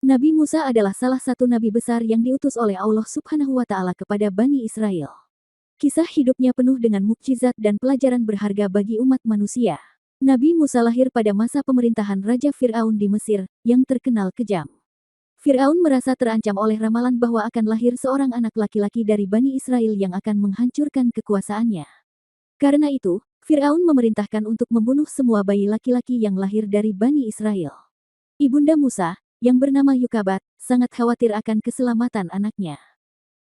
Nabi Musa adalah salah satu nabi besar yang diutus oleh Allah Subhanahu wa Ta'ala kepada Bani Israel. Kisah hidupnya penuh dengan mukjizat dan pelajaran berharga bagi umat manusia. Nabi Musa lahir pada masa pemerintahan Raja Fir'aun di Mesir, yang terkenal kejam. Fir'aun merasa terancam oleh ramalan bahwa akan lahir seorang anak laki-laki dari Bani Israel yang akan menghancurkan kekuasaannya. Karena itu, Fir'aun memerintahkan untuk membunuh semua bayi laki-laki yang lahir dari Bani Israel. Ibunda Musa, yang bernama Yukabat, sangat khawatir akan keselamatan anaknya.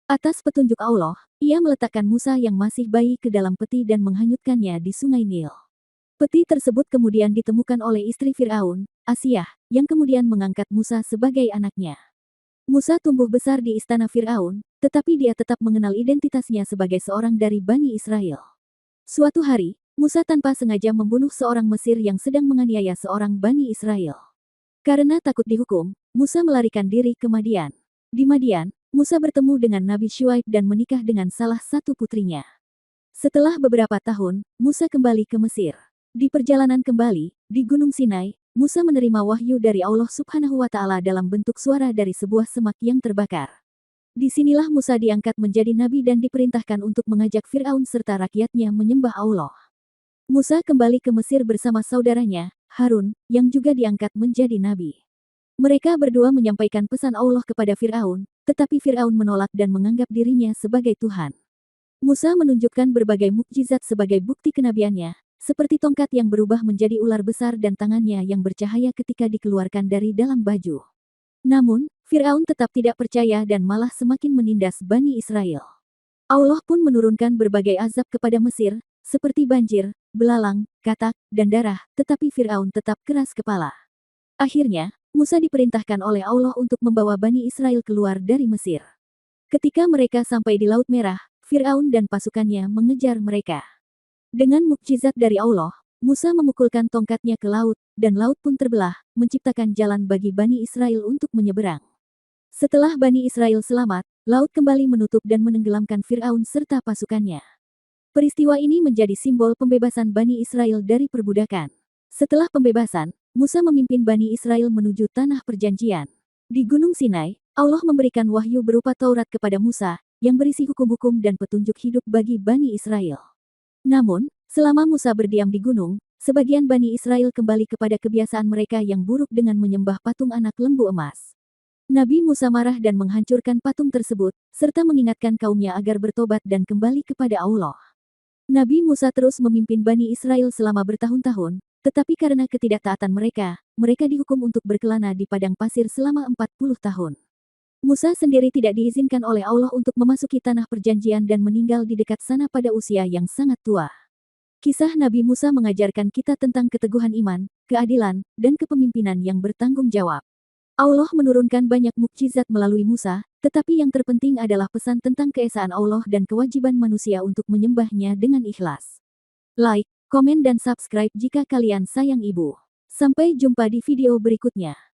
Atas petunjuk Allah, ia meletakkan Musa yang masih bayi ke dalam peti dan menghanyutkannya di Sungai Nil. Peti tersebut kemudian ditemukan oleh istri Fir'aun, Asiyah, yang kemudian mengangkat Musa sebagai anaknya. Musa tumbuh besar di istana Fir'aun, tetapi dia tetap mengenal identitasnya sebagai seorang dari Bani Israel. Suatu hari, Musa tanpa sengaja membunuh seorang Mesir yang sedang menganiaya seorang Bani Israel. Karena takut dihukum, Musa melarikan diri ke Madian. Di Madian, Musa bertemu dengan Nabi Syuaib dan menikah dengan salah satu putrinya. Setelah beberapa tahun, Musa kembali ke Mesir. Di perjalanan kembali, di Gunung Sinai, Musa menerima wahyu dari Allah Subhanahu wa Ta'ala dalam bentuk suara dari sebuah semak yang terbakar. Disinilah Musa diangkat menjadi nabi dan diperintahkan untuk mengajak Fir'aun serta rakyatnya menyembah Allah. Musa kembali ke Mesir bersama saudaranya, Harun, yang juga diangkat menjadi nabi. Mereka berdua menyampaikan pesan Allah kepada Fir'aun, tetapi Fir'aun menolak dan menganggap dirinya sebagai Tuhan. Musa menunjukkan berbagai mukjizat sebagai bukti kenabiannya, seperti tongkat yang berubah menjadi ular besar dan tangannya yang bercahaya ketika dikeluarkan dari dalam baju. Namun, Fir'aun tetap tidak percaya dan malah semakin menindas Bani Israel. Allah pun menurunkan berbagai azab kepada Mesir, seperti banjir, belalang, katak, dan darah, tetapi Fir'aun tetap keras kepala. Akhirnya, Musa diperintahkan oleh Allah untuk membawa Bani Israel keluar dari Mesir. Ketika mereka sampai di Laut Merah, Fir'aun dan pasukannya mengejar mereka. Dengan mukjizat dari Allah, Musa memukulkan tongkatnya ke laut, dan laut pun terbelah, menciptakan jalan bagi Bani Israel untuk menyeberang. Setelah Bani Israel selamat, laut kembali menutup dan menenggelamkan Fir'aun serta pasukannya. Peristiwa ini menjadi simbol pembebasan Bani Israel dari perbudakan. Setelah pembebasan, Musa memimpin Bani Israel menuju Tanah Perjanjian. Di Gunung Sinai, Allah memberikan wahyu berupa Taurat kepada Musa, yang berisi hukum-hukum dan petunjuk hidup bagi Bani Israel. Namun, selama Musa berdiam di gunung, sebagian Bani Israel kembali kepada kebiasaan mereka yang buruk dengan menyembah patung anak lembu emas. Nabi Musa marah dan menghancurkan patung tersebut, serta mengingatkan kaumnya agar bertobat dan kembali kepada Allah. Nabi Musa terus memimpin Bani Israel selama bertahun-tahun, tetapi karena ketidaktaatan mereka, mereka dihukum untuk berkelana di padang pasir selama 40 tahun. Musa sendiri tidak diizinkan oleh Allah untuk memasuki Tanah Perjanjian dan meninggal di dekat sana pada usia yang sangat tua. Kisah Nabi Musa mengajarkan kita tentang keteguhan iman, keadilan, dan kepemimpinan yang bertanggung jawab. Allah menurunkan banyak mukjizat melalui Musa, tetapi yang terpenting adalah pesan tentang keesaan Allah dan kewajiban manusia untuk menyembahnya dengan ikhlas. Like, komen dan subscribe jika kalian sayang ibu. Sampai jumpa di video berikutnya.